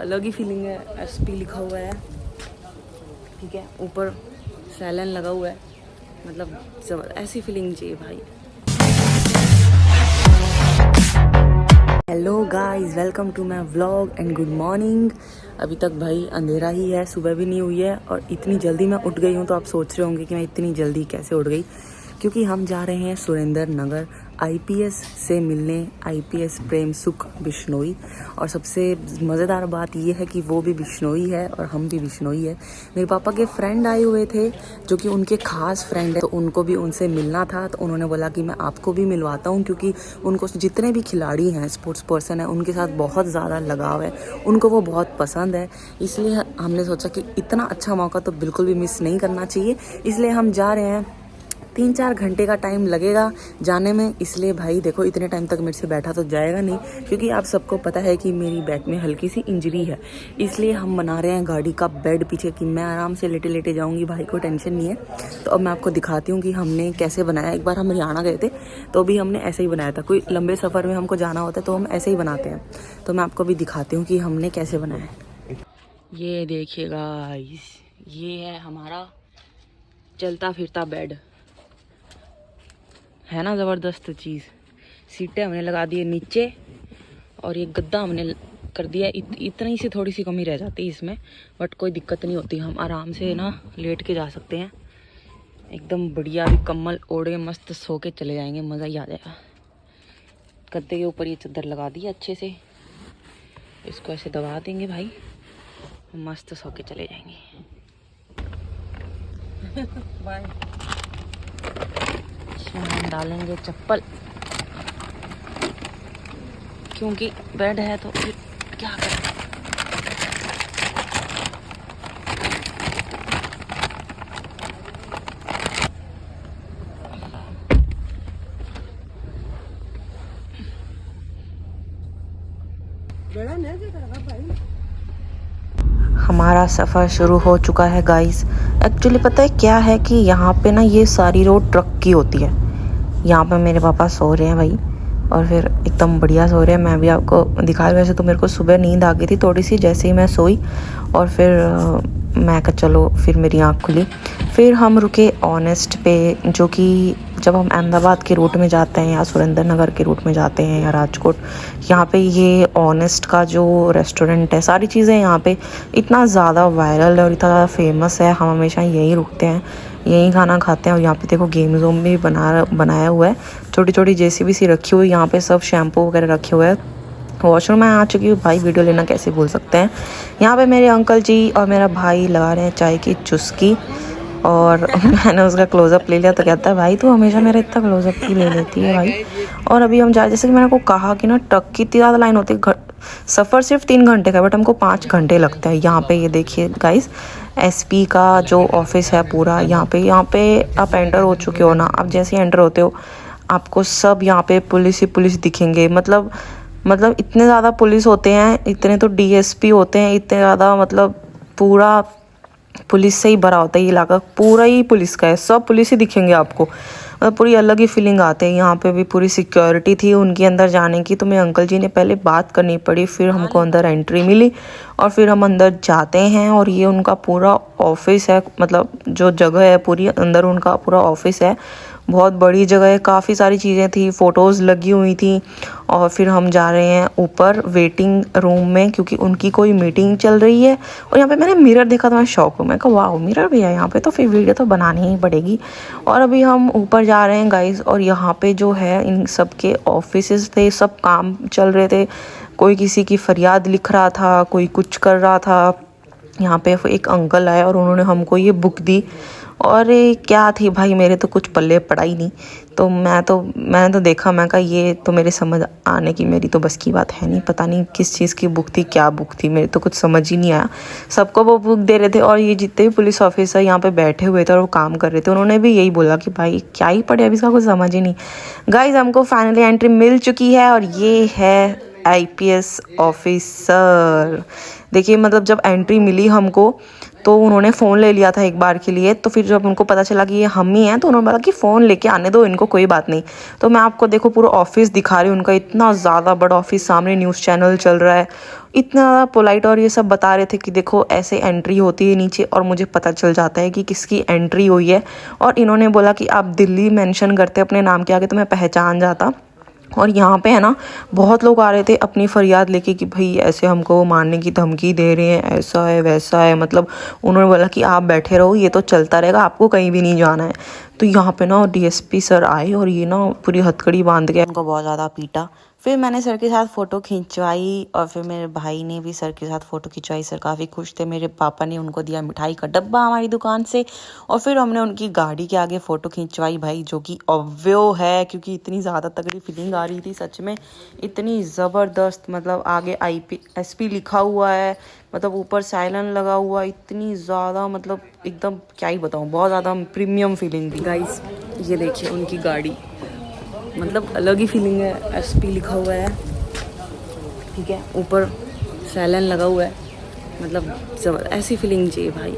अलग ही फीलिंग है। एसपी लिखा हुआ है, ठीक है, ऊपर सैलन लगा हुआ है, मतलब ऐसी फीलिंग चाहिए भाई। Hello guys, welcome to my vlog and good morning. अभी तक भाई अंधेरा ही है, सुबह भी नहीं हुई है और इतनी जल्दी मैं उठ गई हूँ। तो आप सोच रहे होंगे कि मैं इतनी जल्दी कैसे उठ गई, क्योंकि हम जा रहे हैं सुरेंद्र नगर आईपीएस से मिलने, आईपीएस प्रेम सुख बिश्नोई। और सबसे मज़ेदार बात ये है कि वो भी बिश्नोई है और हम भी बिश्नोई है। मेरे पापा के फ्रेंड आए हुए थे जो कि उनके खास फ्रेंड है, तो उनको भी उनसे मिलना था। तो उन्होंने बोला कि मैं आपको भी मिलवाता हूँ, क्योंकि उनको जितने भी खिलाड़ी हैं, स्पोर्ट्स पर्सन है, उनके साथ बहुत ज़्यादा लगाव है, उनको वो बहुत पसंद है। इसलिए हमने सोचा कि इतना अच्छा मौका तो बिल्कुल भी मिस नहीं करना चाहिए, इसलिए हम जा रहे हैं। 3-4 घंटे का टाइम लगेगा जाने में, इसलिए भाई देखो इतने टाइम तक मेरे से बैठा तो जाएगा नहीं, क्योंकि आप सबको पता है कि मेरी बैक में हल्की सी इंजरी है। इसलिए हम बना रहे हैं गाड़ी का बेड पीछे कि मैं आराम से लेटे लेटे जाऊंगी, भाई को टेंशन नहीं है। तो अब मैं आपको दिखाती हूँ कि हमने कैसे बनाया। एक बार हम हरियाणा गए थे तो भी हमने ऐसे ही बनाया था। कोई लंबे सफ़र में हमको जाना होता है तो हम ऐसे ही बनाते हैं। तो मैं आपको भी दिखाती हूँ कि हमने कैसे बनाया है। ये देखिएगा, ये है हमारा चलता फिरता बेड, है ना ज़बरदस्त चीज़। सीटें हमने लगा दी है नीचे और ये गद्दा हमने कर दिया। इतनी सी थोड़ी सी कमी रह जाती है इसमें, बट कोई दिक्कत नहीं होती। हम आराम से ना लेट के जा सकते हैं, एकदम बढ़िया। भी कम्बल ओढ़ के मस्त सो के चले जाएंगे, मज़ा ही आ जाएगा। गद्दे के ऊपर ये चादर लगा दी है अच्छे से, इसको ऐसे दबा देंगे भाई, मस्त सो के चले जाएंगे। बाय। हम डालेंगे चप्पल, क्योंकि बेड है तो फिर क्या करें। हमारा सफ़र शुरू हो चुका है गाइस। एक्चुअली पता है क्या है कि यहाँ पे ना ये सारी रोड ट्रक की होती है। यहाँ पे मेरे पापा सो रहे हैं भाई, और फिर एकदम बढ़िया सो रहे हैं। मैं भी आपको दिखाया। वैसे तो मेरे को सुबह नींद आ गई थी थोड़ी सी जैसे ही मैं सोई, और फिर मैं कहा चलो, फिर मेरी आँख खुली। फिर हम रुके ऑनेस्ट पे, जो कि जब हम अहमदाबाद के रूट में जाते हैं या सुरेंद्र नगर के रूट में जाते हैं या राजकोट, यहाँ पे ये ऑनेस्ट का जो रेस्टोरेंट है, सारी चीज़ें यहाँ पे इतना ज़्यादा वायरल है और इतना ज़्यादा फेमस है। हम हमेशा यहीं रुकते हैं, यहीं खाना खाते हैं। और यहाँ पे देखो गेम जोन भी बनाया हुआ है, छोटी छोटी जेसीबी सी रखी हुई। यहाँ पे सब शैम्पू वगैरह रखे हुए हैं। वॉशरूम में आ चुकी हूँ भाई, वीडियो लेना कैसे भूल सकते हैं। यहाँ पे मेरे अंकल जी और मेरा भाई लगा रहे हैं चाय की चुस्की, और मैंने उसका क्लोज़अप ले लिया तो कहता है भाई तू हमेशा मेरा इतना क्लोज़अप ही ले लेती है भाई। और अभी हम जैसे कि मैंने को कहा कि ना ट्रक की इतनी ज़्यादा लाइन होती है। सफ़र सिर्फ 3 घंटे का, बट हमको 5 घंटे लगता है। यहाँ पे ये देखिए गाइस, एसपी का जो ऑफिस है पूरा, यहाँ पे आप एंटर हो चुके हो ना। आप जैसे ही एंटर होते हो आपको सब यहाँ पे पुलिस ही पुलिस दिखेंगे। मतलब इतने ज़्यादा पुलिस होते हैं, इतने तो डीएसपी होते हैं, इतने ज़्यादा, मतलब पूरा पुलिस से ही भरा होता है ये इलाका, पूरा ही पुलिस का है। सब पुलिस ही दिखेंगे आपको, मतलब पूरी अलग ही फीलिंग आती है। यहाँ पे भी पूरी सिक्योरिटी थी उनके अंदर जाने की, तो मेरे अंकल जी ने पहले बात करनी पड़ी, फिर हमको अंदर एंट्री मिली और फिर हम अंदर जाते हैं। और ये उनका पूरा ऑफिस है, मतलब जो जगह है पूरी अंदर उनका पूरा ऑफिस है। बहुत बड़ी जगह है, काफ़ी सारी चीज़ें थी, फ़ोटोज़ लगी हुई थी। और फिर हम जा रहे हैं ऊपर वेटिंग रूम में, क्योंकि उनकी कोई मीटिंग चल रही है। और यहाँ पे मैंने मिरर देखा तो मैं शौक हूँ, मैं कहा वाह मिरर भी है यहाँ पे, तो फिर वीडियो तो बनानी ही पड़ेगी। और अभी हम ऊपर जा रहे हैं गाइस, और यहाँ पे जो है इन सब के ऑफिसेस थे, सब काम चल रहे थे। कोई किसी की फरियाद लिख रहा था, कोई कुछ कर रहा था। यहाँ पे एक अंकल आए और उन्होंने हमको ये बुक दी, और क्या थी भाई, मेरे तो कुछ पल्ले पड़ा ही नहीं। तो मैंने तो देखा, मैं कहा ये तो मेरे समझ आने की मेरी तो बस की बात है नहीं। पता नहीं किस चीज़ की बुक थी, क्या बुक थी, मेरे तो कुछ समझ ही नहीं आया। सबको वो बुक दे रहे थे, और ये जितने भी पुलिस ऑफिसर यहाँ पे बैठे हुए थे और वो काम कर रहे थे, उन्होंने भी यही बोला कि भाई क्या ही पढ़े, अभी इसका कुछ समझ ही नहीं। गाइज हमको फाइनली एंट्री मिल चुकी है, और ये है आईपीएस ऑफिसर। देखिए मतलब जब एंट्री मिली हमको तो उन्होंने फ़ोन ले लिया था एक बार के लिए, तो फिर जब उनको पता चला कि ये हम ही हैं तो उन्होंने बोला कि फ़ोन लेके आने दो इनको, कोई बात नहीं। तो मैं आपको देखो पूरा ऑफिस दिखा रही हूँ उनका, इतना ज़्यादा बड़ा ऑफिस, सामने न्यूज़ चैनल चल रहा है, इतना ज़्यादा पोलाइट। और ये सब बता रहे थे कि देखो ऐसे एंट्री होती है नीचे, और मुझे पता चल जाता है कि किसकी एंट्री हुई है। और इन्होंने बोला कि आप दिल्ली मेंशन करते अपने नाम के आगे तो मैं पहचान जाता। और यहाँ पे है ना बहुत लोग आ रहे थे अपनी फरियाद लेके कि भाई ऐसे हमको मारने की धमकी दे रहे हैं, ऐसा है वैसा है। मतलब उन्होंने बोला कि आप बैठे रहो, ये तो चलता रहेगा, आपको कहीं भी नहीं जाना है। तो यहाँ पे ना डीएसपी सर आए और ये ना पूरी हथकड़ी बांध के उनको बहुत ज़्यादा पीटा। फिर मैंने सर के साथ फ़ोटो खिंचवाई और फिर मेरे भाई ने भी सर के साथ फ़ोटो खिंचवाई। सर काफ़ी खुश थे। मेरे पापा ने उनको दिया मिठाई का डब्बा हमारी दुकान से, और फिर हमने उनकी गाड़ी के आगे फ़ोटो खिंचवाई भाई, जो कि ऑब्वियो है क्योंकि इतनी ज़्यादा तगड़ी फीलिंग आ रही थी सच में, इतनी ज़बरदस्त। मतलब आगे IPSP लिखा हुआ है, मतलब ऊपर साइलेंट लगा हुआ, इतनी ज़्यादा मतलब एकदम क्या ही बताऊँ, बहुत ज़्यादा प्रीमियम फीलिंग थी गाइस। ये देखिए उनकी गाड़ी, मतलब अलग ही फीलिंग है। SP लिखा हुआ है, ठीक है, ऊपर सैलन लगा हुआ है, मतलब जबर ऐसी फीलिंग चाहिए भाई।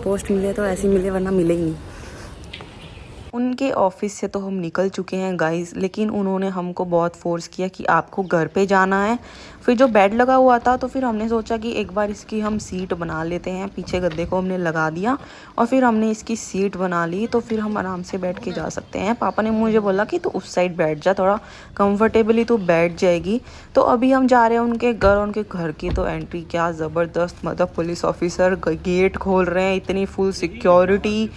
पोस्ट मिले तो ऐसी मिले, वरना मिले ही नहीं। उनके ऑफिस से तो हम निकल चुके हैं गाइस, लेकिन उन्होंने हमको बहुत फोर्स किया कि आपको घर पे जाना है। फिर जो बेड लगा हुआ था तो फिर हमने सोचा कि एक बार इसकी हम सीट बना लेते हैं, पीछे गद्दे को हमने लगा दिया और फिर हमने इसकी सीट बना ली, तो फिर हम आराम से बैठ के जा सकते हैं। पापा ने मुझे बोला कि तू उस साइड बैठ जा, थोड़ा कंफर्टेबली तू बैठ जाएगी। तो अभी हम जा रहे हैं उनके घर। उनके घर की तो एंट्री क्या ज़बरदस्त, मतलब पुलिस ऑफिसर गेट खोल रहे हैं, इतनी फुल सिक्योरिटी,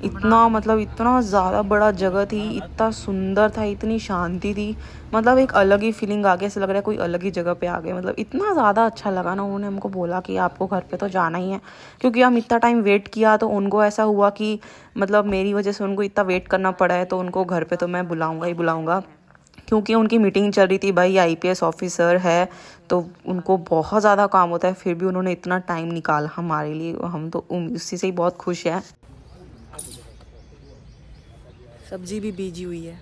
इतना मतलब इतना ज़्यादा बड़ा जगह थी, इतना सुंदर था, इतनी शांति थी, मतलब एक अलग ही फीलिंग आ गया, ऐसा लग रहा है कोई अलग ही जगह पे आ गए। मतलब इतना ज़्यादा अच्छा लगा ना। उन्होंने हमको बोला कि आपको घर पे तो जाना ही है, क्योंकि हम इतना टाइम वेट किया तो उनको ऐसा हुआ कि मतलब मेरी वजह से उनको इतना वेट करना पड़ा है, तो उनको घर पे तो मैं बुलाऊंगा ही बुलाऊंगा, क्योंकि उनकी मीटिंग चल रही थी भाई। IPS ऑफिसर है तो उनको बहुत ज़्यादा काम होता है, फिर भी उन्होंने इतना टाइम निकाला हमारे लिए, हम तो उसी से ही बहुत खुश हैं। सब्जी भी बीजी हुई है।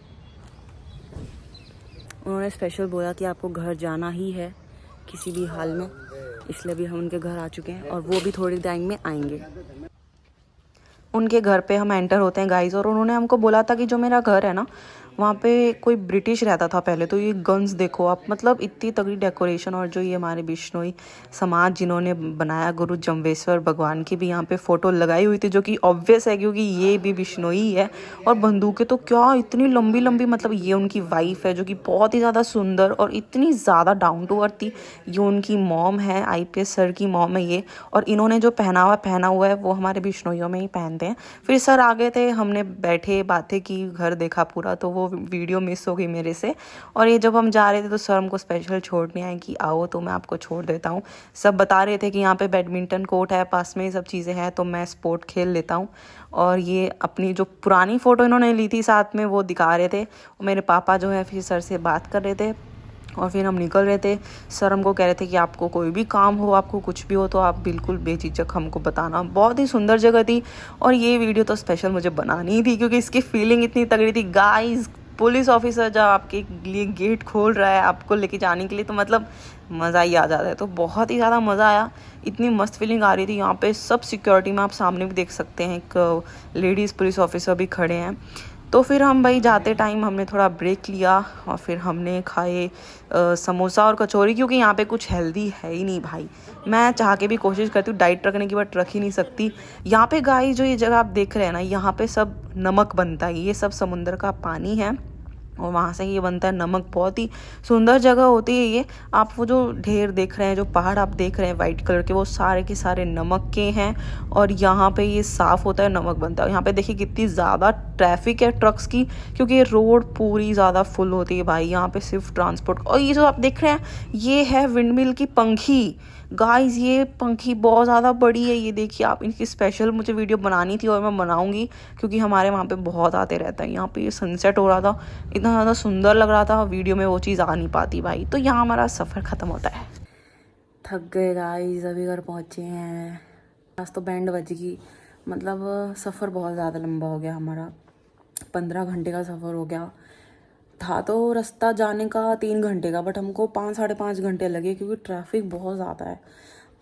उन्होंने स्पेशल बोला कि आपको घर जाना ही है किसी भी हाल में, इसलिए भी हम उनके घर आ चुके हैं और वो भी थोड़ी टाइम में आएंगे। उनके घर पे हम एंटर होते हैं गाइस, और उन्होंने हमको बोला था कि जो मेरा घर है ना वहाँ पे कोई ब्रिटिश रहता था पहले। तो ये गन्स देखो आप, मतलब इतनी तगड़ी डेकोरेशन। और जो ये हमारे बिश्नोई समाज जिन्होंने बनाया, गुरु जम्बेश्वर भगवान की भी यहाँ पे फ़ोटो लगाई हुई थी, जो कि ऑब्वियस है क्योंकि ये भी बिश्नोई है। और बंदूकें तो क्या इतनी लंबी लंबी, मतलब ये उनकी वाइफ है जो कि बहुत ही ज़्यादा सुंदर और इतनी ज़्यादा डाउन टू अर्थ थी। ये उनकी मॉम है, IPS सर की मॉम है ये। और इन्होंने जो पहनावा पहना हुआ है वो हमारे बिश्नोइयों में ही पहनते हैं। फिर सर आ गए थे, हमने बैठे बातें की, घर देखा पूरा, तो वो वीडियो मिस हो गई मेरे से। और ये जब हम जा रहे थे तो सर हमको स्पेशल छोड़ने आए कि आओ तो मैं आपको छोड़ देता हूँ। सब बता रहे थे कि यहाँ पे बैडमिंटन कोर्ट है पास में, ये सब चीज़ें हैं, तो मैं स्पोर्ट खेल लेता हूँ। और ये अपनी जो पुरानी फ़ोटो इन्होंने ली थी साथ में वो दिखा रहे थे। और मेरे पापा जो है फिर सर से बात कर रहे थे और फिर हम निकल रहे थे। सर हमको कह रहे थे कि आपको कोई भी काम हो, आपको कुछ भी हो तो आप बिल्कुल बेझिझक हमको बताना। बहुत ही सुंदर जगह थी और ये वीडियो तो स्पेशल मुझे बनानी ही थी क्योंकि इसकी फीलिंग इतनी तगड़ी थी गाइस। पुलिस ऑफिसर जब आपके लिए गेट खोल रहा है आपको लेके जाने के लिए, तो मतलब मज़ा ही आ जाता है। तो बहुत ही ज़्यादा मज़ा आया, इतनी मस्त फीलिंग आ रही थी। यहाँ पे सब सिक्योरिटी में आप सामने भी देख सकते हैं, एक लेडीज़ पुलिस ऑफिसर भी खड़े हैं। तो फिर हम भाई जाते टाइम हमने थोड़ा ब्रेक लिया और फिर हमने खाए समोसा और कचौरी, क्योंकि यहाँ पे कुछ हेल्दी है ही नहीं भाई। मैं चाह के भी कोशिश करती हूँ डाइट रखने की, बट रख ही नहीं सकती। यहाँ पे गाइस जो ये जगह आप देख रहे हैं ना, यहाँ पे सब नमक बनता है, ये सब समुद्र का पानी है और वहाँ से ये बनता है नमक। बहुत ही सुंदर जगह होती है ये। आप वो जो ढेर देख रहे हैं, जो पहाड़ आप देख रहे हैं वाइट कलर के, वो सारे के सारे नमक के हैं और यहाँ पे ये साफ़ होता है, नमक बनता है। यहाँ पे देखिए कितनी ज़्यादा ट्रैफिक है ट्रक्स की, क्योंकि ये रोड पूरी ज़्यादा फुल होती है भाई। यहाँ पे सिर्फ ट्रांसपोर्ट। और ये जो आप देख रहे हैं ये है विंडमिल की पंखी गाइस। ये पंखी बहुत ज़्यादा बड़ी है, ये देखिए आप। इनकी स्पेशल मुझे वीडियो बनानी थी और मैं बनाऊंगी क्योंकि हमारे वहाँ पे बहुत आते रहता है। यहाँ पे ये सनसेट हो रहा था, इतना ज़्यादा सुंदर लग रहा था, वीडियो में वो चीज़ आ नहीं पाती भाई। तो यहाँ हमारा सफ़र ख़त्म होता है। थक गए गाइस, अभी घर पहुँचे हैं। आज तो बैंड बज गई, मतलब सफ़र बहुत ज़्यादा लंबा हो गया हमारा, 15 घंटे का सफ़र हो गया। था तो रास्ता जाने का 3 घंटे का, बट हमको 5 साढ़े 5 घंटे लगे क्योंकि ट्रैफिक बहुत ज़्यादा है।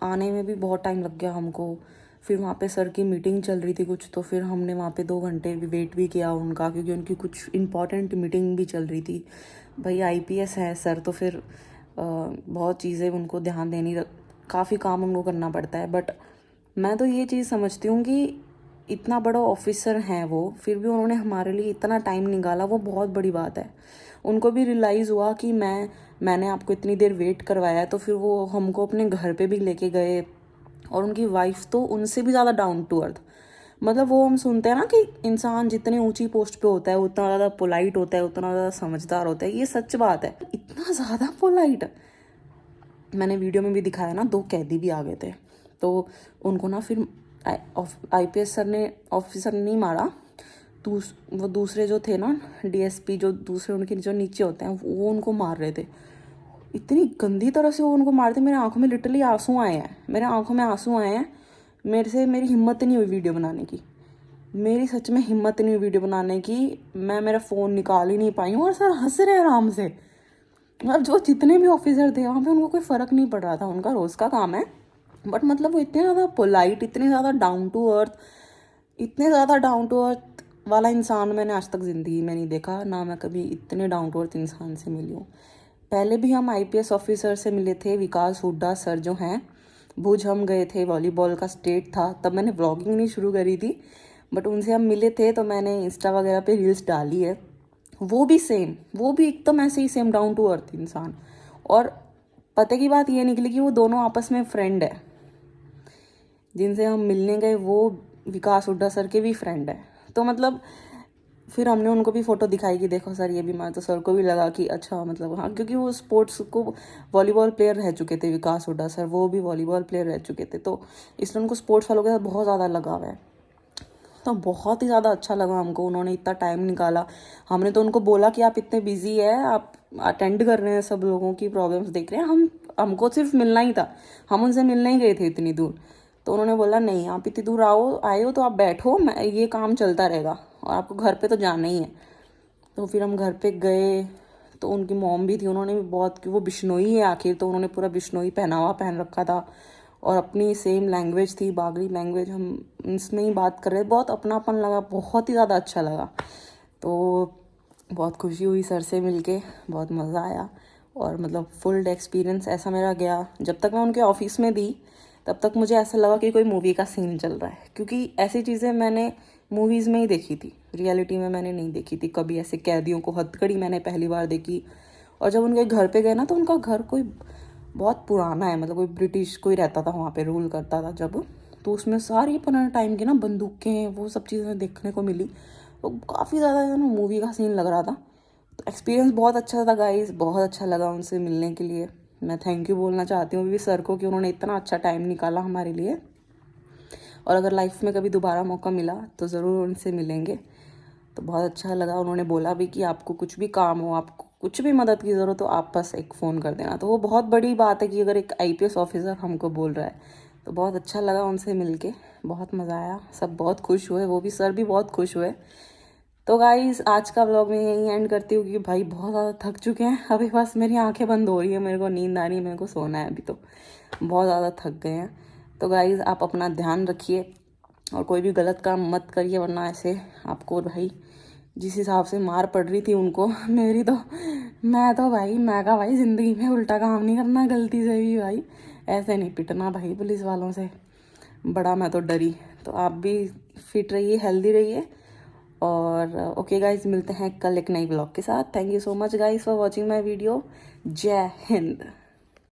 आने में भी बहुत टाइम लग गया हमको। फिर वहाँ पे सर की मीटिंग चल रही थी कुछ, तो फिर हमने वहाँ पे 2 घंटे वेट भी किया उनका, क्योंकि उनकी कुछ इम्पॉर्टेंट मीटिंग भी चल रही थी। भाई आईपीएस है सर, तो फिर बहुत चीज़ें उनको ध्यान देनी, काफ़ी काम उनको करना पड़ता है। बट मैं तो ये चीज़ समझती हूँ कि इतना बड़ा ऑफिसर हैं वो, फिर भी उन्होंने हमारे लिए इतना टाइम निकाला, वो बहुत बड़ी बात है। उनको भी रियलाइज़ हुआ कि मैंने आपको इतनी देर वेट करवाया है, तो फिर वो हमको अपने घर पे भी लेके गए। और उनकी वाइफ तो उनसे भी ज़्यादा डाउन टू अर्थ। मतलब वो हम सुनते हैं ना कि इंसान जितनी ऊंची पोस्ट पे होता है उतना ज़्यादा पोलाइट होता है, उतना ज़्यादा समझदार होता है, ये सच बात है। इतना ज़्यादा पोलाइट, मैंने वीडियो में भी दिखाया ना, 2 कैदी भी आ गए थे, तो उनको ना फिर आईपीएस सर ने, ऑफिसर ने नहीं मारा, वो दूसरे जो थे ना डीएसपी, जो दूसरे उनके जो नीचे होते हैं, वो उनको मार रहे थे। इतनी गंदी तरह से वो उनको मारते, मेरे आंखों में लिटरली आंसू आए हैं, मेरे आंखों में आंसू आए हैं। मेरी हिम्मत नहीं हुई वीडियो बनाने की, मेरी सच में हिम्मत नहीं हुई वीडियो बनाने की। मैं मेरा फ़ोन निकाल ही नहीं पाई हूँ, और सर हंस रहे आराम से। मतलब जो जितने भी ऑफिसर थे वहाँ पे उनको कोई फ़र्क नहीं पड़ रहा था, उनका रोज़ का काम है। बट मतलब वो इतने ज़्यादा पोलाइट, इतने ज़्यादा डाउन टू अर्थ, इतने ज़्यादा डाउन टू अर्थ वाला इंसान मैंने आज तक ज़िंदगी में नहीं देखा ना। मैं कभी इतने डाउन टू अर्थ इंसान से मिली हूँ। पहले भी हम आईपीएस ऑफिसर से मिले थे, विकास हुड्डा सर जो हैं, भुज हम गए थे, वॉलीबॉल का स्टेट था, तब मैंने व्लॉगिंग नहीं शुरू करी थी, बट उनसे हम मिले थे, तो मैंने इंस्टा वगैरह पे रील्स डाली है। वो भी सेम, वो भी एकदम ऐसे ही सेम डाउन टू अर्थ इंसान। और पते की बात ये निकली कि वो दोनों आपस में फ्रेंड है, जिनसे हम मिलने गए वो विकास हुड्डा सर के भी फ्रेंड है। तो मतलब फिर हमने उनको भी फ़ोटो दिखाई कि देखो सर ये भी, मैं तो सर को भी लगा कि अच्छा, मतलब हाँ, क्योंकि वो स्पोर्ट्स को वॉलीबॉल प्लेयर रह चुके थे विकास हुड्डा सर, वो भी वॉलीबॉल प्लेयर रह चुके थे, तो इसलिए उनको स्पोर्ट्स वालों के साथ बहुत ज़्यादा लगाव है। तो बहुत ही ज़्यादा अच्छा लगा हमको, उन्होंने इतना टाइम निकाला। हमने तो उनको बोला कि आप इतने बिजी है, आप अटेंड कर रहे हैं, सब लोगों की प्रॉब्लम्स देख रहे हैं, हमको सिर्फ मिलना ही था, हम उनसे मिलने ही गए थे इतनी दूर। तो उन्होंने बोला नहीं, आप इतनी दूर आए हो तो आप बैठो, मैं ये काम चलता रहेगा और आपको घर पे तो जाना ही है। तो फिर हम घर पे गए, तो उनकी मॉम भी थी, उन्होंने भी बहुत, कि वो बिश्नोई है आखिर, तो उन्होंने पूरा बिश्नोई पहनावा पहन रखा था और अपनी सेम लैंग्वेज थी, बागड़ी लैंग्वेज, हम इसमें ही बात कर रहे, बहुत अपनापन लगा, बहुत ही ज़्यादा अच्छा लगा। तो बहुत खुशी हुई सर से मिलके, बहुत मज़ा आया। और मतलब फुल डे एक्सपीरियंस ऐसा मेरा गया, जब तक मैं उनके ऑफिस में थी तब तक मुझे ऐसा लगा कि कोई मूवी का सीन चल रहा है, क्योंकि ऐसी चीज़ें मैंने मूवीज़ में ही देखी थी, रियलिटी में मैंने नहीं देखी थी कभी। ऐसे कैदियों को हथकड़ी मैंने पहली बार देखी। और जब उनके घर पे गए ना, तो उनका घर कोई बहुत पुराना है, मतलब कोई ब्रिटिश कोई रहता था वहाँ पे, रूल करता था जब, तो उसमें सारी पुराने टाइम की ना बंदूकें, वो सब चीज़ें देखने को मिली। तो काफ़ी ज़्यादा ना मूवी का सीन लग रहा था। तो एक्सपीरियंस बहुत अच्छा था गाइस, बहुत अच्छा लगा उनसे मिलने के लिए। मैं थैंक यू बोलना चाहती हूँ भी सर को कि उन्होंने इतना अच्छा टाइम निकाला हमारे लिए। और अगर लाइफ में कभी दोबारा मौका मिला तो ज़रूर उनसे मिलेंगे। तो बहुत अच्छा लगा। उन्होंने बोला भी कि आपको कुछ भी काम हो, आपको कुछ भी मदद की ज़रूरत हो, आप बस एक फ़ोन कर देना। तो वो बहुत बड़ी बात है कि अगर एक आईपीएस ऑफिसर हमको बोल रहा है, तो बहुत अच्छा लगा उनसे मिलके, बहुत मज़ा आया, सब बहुत खुश हुए, वो भी सर भी बहुत खुश हुए। तो गाइस आज का व्लॉग मैं यहीं एंड करती हूँ, क्योंकि भाई बहुत ज़्यादा थक चुके हैं, अभी बस मेरी आंखें बंद हो रही है, मेरे को नींद आ रही है, मेरे को सोना है, अभी तो बहुत ज़्यादा थक गए हैं। तो गाइस आप अपना ध्यान रखिए और कोई भी गलत काम मत करिए, वरना ऐसे आपको भाई जिस हिसाब से मार पड़ रही थी उनको मेरी तो, मैं कहा भाई ज़िंदगी में उल्टा काम नहीं करना गलती से भी, भाई ऐसे नहीं पिटना भाई पुलिस वालों से, बड़ा मैं तो डरी। तो आप भी फिट रहिए, हेल्दी रहिए। और ओके गाइज, मिलते हैं कल एक नई ब्लॉग के साथ। Thank you so much guys for watching my video. जय हिंद।